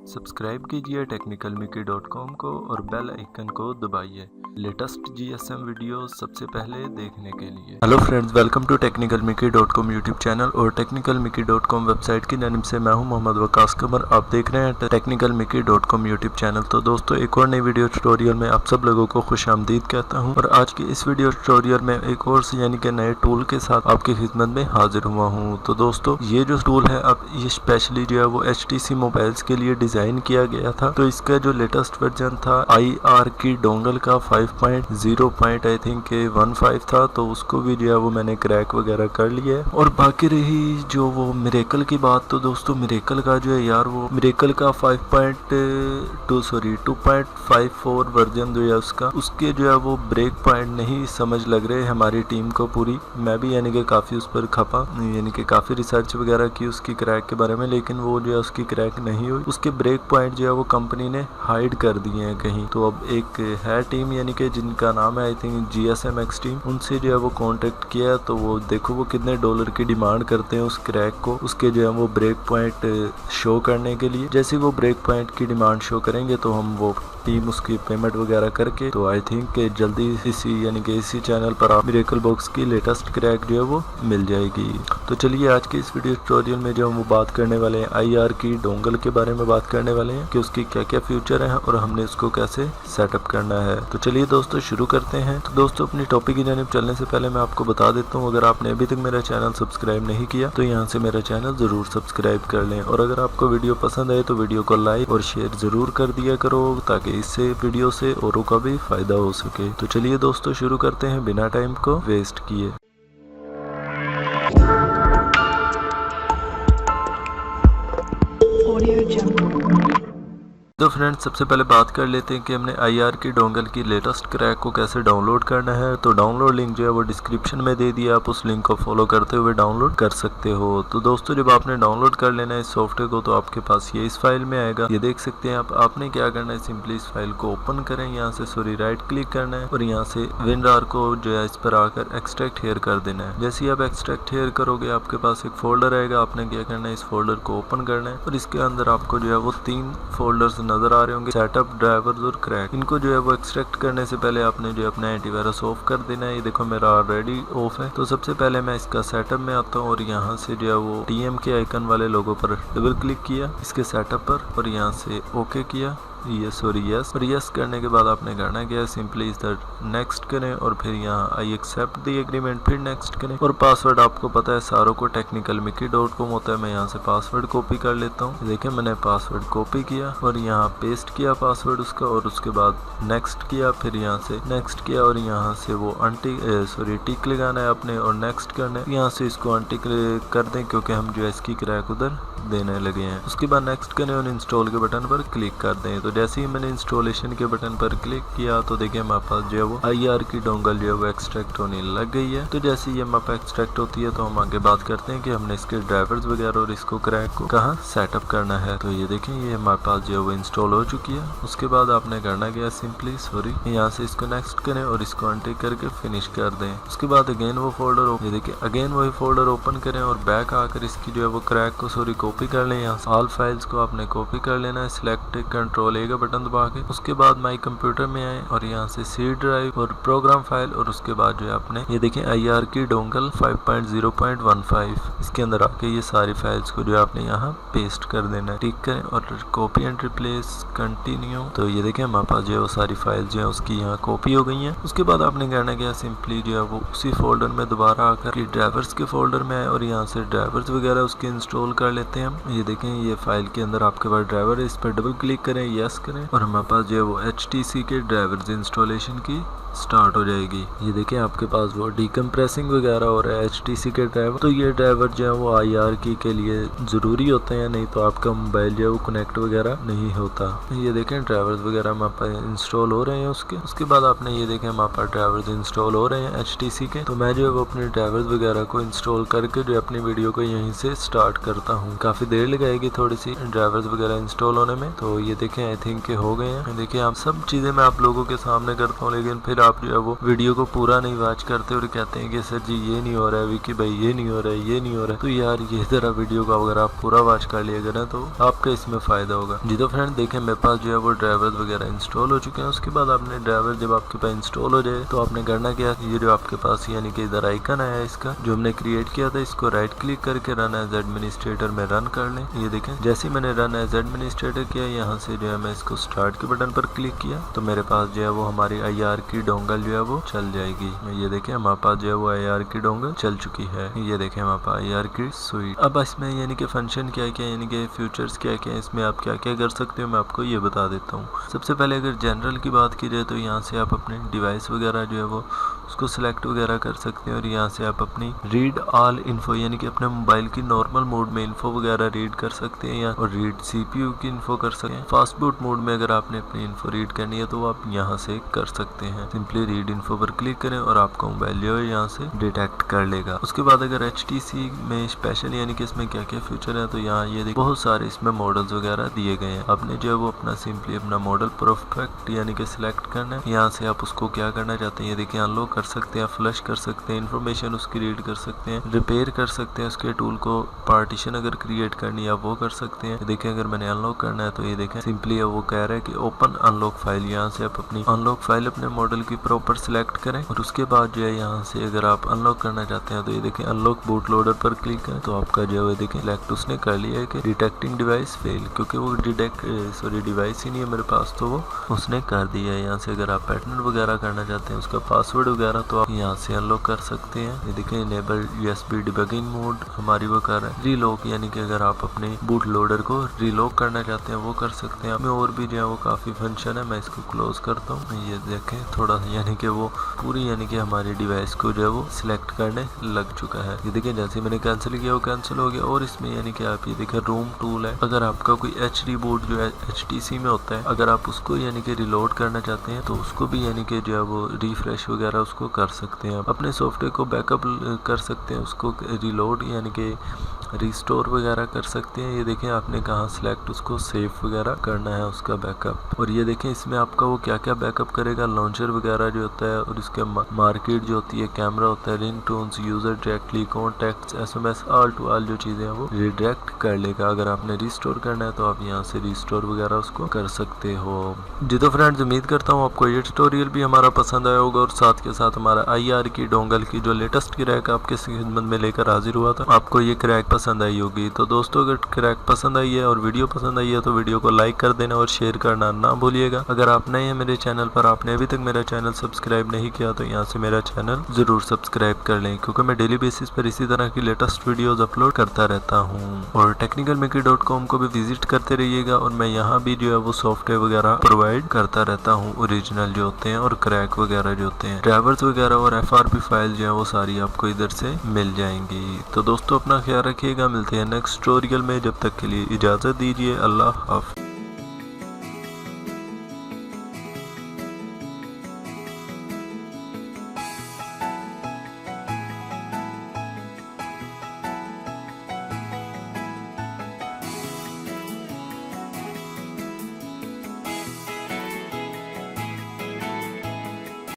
Subscribe कीजिए technicalmickey.com को और बेल आइकन को दबाइए लेटेस्ट जीएसएम वीडियो सबसे पहले देखने के लिए। Hello friends, welcome to technicalmickey.com YouTube channel और technicalmickey.com वेबसाइट की जानिब से मैं हूं मोहम्मद वकास कमर। आप देख रहे हैं technicalmickey.com यूट्यूब चैनल। तो दोस्तों, एक और नई वीडियो ट्यूटोरियल में आप सब लोगों को खुशामदीद कहता हूं और आज की इस वीडियो ट्यूटोरियल में एक और यानी कि नए टूल के साथ आपकी खिदमत में हाजिर हुआ हूँ। तो दोस्तों, ये जो टूल है अब ये स्पेशली जो है वो HTC मोबाइल्स के लिए डिजाइन किया गया था। तो इसका जो लेटेस्ट वर्जन था IR की डोंगल का 5.0 आई थिंक 15 था, तो उसको भी जो है वो मैंने क्रैक वगैरह कर लिया है। और बाकी रही जो वो मिरेकल की बात, तो दोस्तों मिरेकल का जो है यार वो मिरेकल का 2.54 वर्जन जो है उसके जो है वो ब्रेक पॉइंट नहीं समझ लग रहे हमारी टीम को पूरी। मैं भी यानी कि काफ़ी उस पर खपा, यानी कि काफ़ी रिसर्च वगैरह की उसकी क्रैक के बारे में, लेकिन वो जो है उसकी क्रैक नहीं हुई। उसके ब्रेक पॉइंट जो है वो कंपनी ने हाइड कर दिए हैं कहीं। तो अब एक है टीम यानी कि जिनका नाम है I think GSM X team, उनसे जो है वो कांटेक्ट किया। तो वो देखो वो कितने डॉलर की डिमांड करते हैं उस क्रैक को, उसके जो है वो ब्रेक पॉइंट शो करने के लिए। जैसे वो ब्रेक पॉइंट की डिमांड शो करेंगे तो हम वो टीम उसकी पेमेंट वगैरह करके तो आई थिंक जल्दी इसी यानी कि इसी चैनल पर आप मिरेकल बॉक्स की लेटेस्ट क्रैक जो है वो मिल जाएगी। तो चलिए आज के इस वीडियो ट्यूटोरियल में जो हम वो बात करने वाले हैं IR की डोंगल के बारे में बात करने वाले हैं कि उसकी क्या क्या फ्यूचर है और हमने इसको कैसे सेटअप करना है। तो चलिए दोस्तों शुरू करते हैं। तो दोस्तों, अपनी टॉपिक की जानिब चलने से पहले मैं आपको बता देता हूँ, अगर आपने अभी तक मेरा चैनल सब्सक्राइब नहीं किया तो यहाँ से मेरा चैनल जरूर सब्सक्राइब कर लें। और अगर आपको वीडियो पसंद आए तो वीडियो को लाइक और शेयर जरूर कर दिया करो ताकि इससे वीडियो से औरों का भी फायदा हो सके। तो चलिए दोस्तों शुरू करते हैं बिना टाइम को वेस्ट किए। तो फ्रेंड्स, सबसे पहले बात कर लेते हैं कि हमने IR की डोंगल की लेटेस्ट क्रैक को कैसे डाउनलोड करना है। तो डाउनलोड लिंक जो है वो डिस्क्रिप्शन में दे दिया, आप उस लिंक को फॉलो करते हुए डाउनलोड कर सकते हो। तो दोस्तों, जब आपने डाउनलोड कर लेना है इस सॉफ्टवेयर को तो आपके पास ये इस फाइल में आएगा, ये देख सकते हैं आप। आपने क्या करना है, सिंपली इस फाइल को ओपन करें, यहाँ से राइट क्लिक करना है और यहाँ से WinRAR को जो है इस पर आकर एक्सट्रैक्ट हेयर कर देना है। जैसे ही आप एक्सट्रैक्ट हेयर करोगे आपके पास एक फोल्डर आएगा, आपने क्या करना है इस फोल्डर को ओपन करना है और इसके अंदर आपको जो है वो 3 फोल्डर्स नजर आ रहे होंगे, सेटअप, ड्राइवर्स और क्रैक। इनको जो है वो एक्सट्रैक्ट करने से पहले आपने जो है अपना एंटीवायरस ऑफ कर देना है। ये देखो मेरा ऑलरेडी ऑफ है। तो सबसे पहले मैं इसका सेटअप में आता हूँ और यहाँ से जो है वो TM के आइकन वाले लोगो पर डबल क्लिक किया इसके सेटअप पर और यहाँ से ओके किया, यस और यस। और यस करने के बाद आपने करना क्या है, सिंपली इधर नेक्स्ट करें और फिर यहाँ आई एक्सेप्ट द एग्रीमेंट, फिर नेक्स्ट करें। और पासवर्ड आपको पता है सारों को technicalmickey.com होता है। मैं यहाँ से पासवर्ड कॉपी कर लेता हूँ। देखिए मैंने पासवर्ड कॉपी किया और यहाँ पेस्ट किया पासवर्ड उसका और उसके बाद नेक्स्ट किया, फिर यहाँ से नेक्स्ट किया और यहाँ से वो टिक लगाना है आपने और नेक्स्ट करना है। यहाँ से इसको अनटिक कर दें क्योंकि हम जो है इसकी क्रैक उधर देने लगे हैं। उसके बाद नेक्स्ट करें और इंस्टॉल के बटन पर क्लिक कर दें। तो जैसे ही मैंने इंस्टॉलेशन के बटन पर क्लिक किया तो देखिए हमारे पास जो है वो IR की डोंगल जो है वो एक्सट्रैक्ट होने लग गई है। तो जैसे ही हमारे पास एक्सट्रैक्ट होती है तो हम आगे बात करते हैं कि हमने इसके ड्राइवर्स वगैरह और इसको क्रैक को कहाँ सेटअप करना है। तो ये देखें ये हमारे पास जो है वो इंस्टॉल हो चुकी है। उसके बाद आपने करना क्या, सिंपली यहाँ से इसको नेक्स्ट करें और इसको अनटिक करके फिनिश कर दें। उसके बाद अगेन वो फोल्डर, ये देखिए अगेन वही फोल्डर ओपन करें और बैक आकर इसकी जो है वो क्रैक को कॉपी कर लें। यहाँ ऑल फाइल्स को आपने कॉपी कर लेना है, सिलेक्ट Ctrl+A का बटन दबा के। उसके बाद माई कंप्यूटर में आए और यहाँ से C ड्राइव और प्रोग्राम फाइल और उसके बाद जो है आपने ये देखें IR की डोंगल 5.0.15 इसके अंदर आके ये सारी फाइल्स को जो है आपने यहाँ पेस्ट कर देना है। ठीक करें और कॉपी एंड रिप्लेस कंटिन्यू। तो ये देखें हमारे पास जो है वो सारी फाइल्स जो है उसकी यहाँ कॉपी हो गई हैं। उसके बाद आपने करना क्या, सिंपली जो है वो उसी फोल्डर में दोबारा आकर ड्राइवर्स के फोल्डर में आए और यहाँ से ड्राइवर्स वगैरह उसके इंस्टॉल कर लेते हैं हम। ये देखें ये फाइल के अंदर आपके पास ड्राइवर है, इस पर डबल क्लिक करें, यस करें और हमारे पास जो है वो HTC के ड्राइवर्स इंस्टॉलेशन की स्टार्ट हो जाएगी। ये देखें आपके पास वो डीकम्प्रेसिंग वगैरह हो रहा है HTC के ड्राइवर। तो ये ड्राइवर जो है वो IR की के लिए ज़रूरी होते हैं, नहीं तो आपका मोबाइल जो है वो कनेक्ट वगैरह नहीं होता। ये देखें ड्राइवर्स वगैरह हमारे पास इंस्टॉल हो रहे हैं उसके बाद आपने ये देखें हमारे पास ड्राइवर्स इंस्टॉल हो रहे हैं HTC के। तो मैं जो है वो अपने ड्राइवर्स वगैरह को इंस्टॉल करके जो अपनी वीडियो को यहीं से स्टार्ट करता हूँ। काफ़ी देर लगाएगी थोड़ी सी ड्राइवर्स वगैरह इंस्टॉल होने में। तो ये देखें आई थिंक हो गए हैं। देखिए आप सब चीज़ें मैं आप लोगों के सामने करता हूँ लेकिन फिर आप जो है वो वीडियो को पूरा नहीं वॉच करते और कहते हैं कि सर जी ये नहीं हो रहा है, विकी भाई ये नहीं हो रहा है, ये नहीं हो रहा है, तो यार ये जरा वीडियो को अगर आप पूरा वॉच कर लिया करें तो आपका इसमें फायदा होगा जी। तो फ्रेंड देखें मेरे पास जो है वो ड्राइवर वगैरह इंस्टॉल हो चुके हैं। उसके बाद आपने ड्राइवर जब आपके पास इंस्टॉल हो जाए तो आपने करना क्या, ये जो आपके पास यानी कि इधर आइकन आया है इसका जो हमने क्रिएट किया था, इसको राइट क्लिक करके रन एज एडमिनिस्ट्रेटर में रन कर लें। ये देखें जैसे मैंने रन एज एडमिनिस्ट्रेटर किया, यहाँ से जो है मैं इसको स्टार्ट के बटन पर क्लिक किया तो मेरे पास जो है वो हमारी IR की डोंगल जो है वो चल जाएगी। ये देखें हमारे पास जो है वो IR की डोंगल चल चुकी है। ये देखें हमारे पास IR की स्वीट। अब इसमें यानी कि फंक्शन क्या क्या, यानी कि फीचर्स क्या क्या है, इसमें आप क्या क्या कर सकते हो मैं आपको ये बता देता हूँ। सबसे पहले अगर जनरल की बात की जाए तो यहाँ से आप अपने डिवाइस वगैरह जो है वो उसको सिलेक्ट वगैरह कर सकते हैं और यहाँ से आप अपनी रीड ऑल इन्फो यानी कि अपने मोबाइल की नॉर्मल मोड में इन्फो वगैरह रीड कर सकते हैं और रीड CPU की इन्फो कर सकते हैं। फास्ट बूट मोड में अगर आपने अपनी इन्फो रीड करनी है तो आप यहाँ से कर सकते हैं। सिंपली रीड इन्फो पर क्लिक करें और आपका मोबाइल जो है यहाँ से डिटेक्ट कर लेगा। उसके बाद अगर HTC में स्पेशल यानी कि इसमें क्या क्या फीचर है तो यहाँ ये देखिए बहुत सारे इसमें मॉडल्स वगैरह दिए गए हैं। आपने जो है वो अपना सिंपली अपना मॉडल परफेक्ट यानी कि सिलेक्ट करना है। यहाँ से आप उसको क्या करना चाहते हैं ये देखिए अनलॉक कर सकते हैं, फ्लश कर सकते हैं, इन्फॉर्मेशन उसकी रीड कर सकते हैं, रिपेयर कर सकते हैं, उसके टूल को पार्टीशन अगर क्रिएट करनी है वो कर सकते हैं। देखिए अगर मैंने अनलॉक करना है तो ये देखें सिंपली वो कह रहा है कि ओपन अनलॉक फाइल। यहाँ से आप अपनी अनलॉक फाइल अपने मॉडल की प्रॉपर सिलेक्ट करें और उसके बाद जो है यहाँ से अगर आप अनलॉक करना चाहते हैं तो ये देखें अनलॉक बूट लोडर पर क्लिक करें तो आपका जो है देखें सिलेक्ट उसने कर लिया है कि डिटेक्टिंग डिवाइस फेल, क्योंकि वो डिवाइस ही नहीं है मेरे पास तो वो उसने कर दिया है। यहाँ से अगर आप पैटर्न वगैरह करना चाहते हैं उसका पासवर्ड वगैरह तो आप यहाँ से अनलॉक कर सकते हैं। ये देखें इनेबल USB डिबगिंग मोड हमारी वो कर रहा है। रीलॉक यानी कि अगर आप अपने बूट लोडर को रीलॉक करना चाहते हैं वो कर सकते हैं। हमें और भी जो है वो काफ़ी फंक्शन है, मैं इसको क्लोज करता हूँ। ये देखें थोड़ा यानी कि वो पूरी यानी कि हमारी डिवाइस को जो है वो सिलेक्ट करने लग चुका है। ये देखें जैसे मैंने कैंसिल किया वो कैंसिल हो गया। और इसमें यानी कि आप ये देखें रूम टूल है, अगर आपका कोई HD बूट जो है HTC में होता है अगर आप उसको यानी कि रिलोड करना चाहते हैं तो उसको भी यानी कि जो है वो रिफ्रेश वगैरह उसको कर सकते हैं। अपने सॉफ्टवेयर को बैकअप कर सकते हैं, उसको रिलोड यानी कि रिस्टोर वगैरह कर सकते हैं। ये देखें आपने कहाँ सिलेक्ट उसको सेव वगैरह करना है उसका बैकअप। और ये देखें इसमें आपका वो क्या क्या बैकअप करेगा, लॉन्चर वगैरह जो होता है और इसके मार्केट जो होती है, कैमरा होता है, ring tones, user directly, contacts, SMS all to all जो चीज़ें हैं वो रिडायरेक्ट कर लेगा। अगर आपने रिस्टोर करना है तो आप यहाँ से रिस्टोर वगैरह उसको कर सकते हो जी। तो फ्रेंड्स उम्मीद करता हूँ आपको ये ट्यूटोरियल भी हमारा पसंद आया होगा और साथ के साथ हमारा IR की डोंगल की जो लेटेस्ट क्रैक आपके खिदमत में लेकर हाजिर हुआ था आपको ये क्रैक पसंद आई होगी। तो दोस्तों अगर क्रैक पसंद आई है और वीडियो पसंद आई है तो वीडियो को लाइक कर देना और शेयर करना ना भूलिएगा। अगर आप नए हैं मेरे चैनल पर, आपने अभी तक मेरा चैनल सब्सक्राइब नहीं किया तो यहाँ से मेरा चैनल जरूर सब्सक्राइब कर लें, क्योंकि मैं डेली बेसिस पर इसी तरह की लेटेस्ट वीडियोस अपलोड करता रहता हूँ। और technicalmickey.com को भी विजिट करते रहिएगा और मैं यहाँ भी जो है वो सॉफ्टवेयर वगैरह प्रोवाइड करता रहता हूँ, ओरिजिनल जो होते हैं और क्रैक वगैरह जो होते हैं, ड्राइवर्स वगैरह और FRP फाइल जो है वो सारी आपको इधर से मिल जाएंगी। तो दोस्तों अपना ख्याल रखिएगा, मिलते हैं नेक्स्ट ट्यूटोरियल में, जब तक के लिए इजाज़त दीजिए, अल्लाह हाफ़िज़।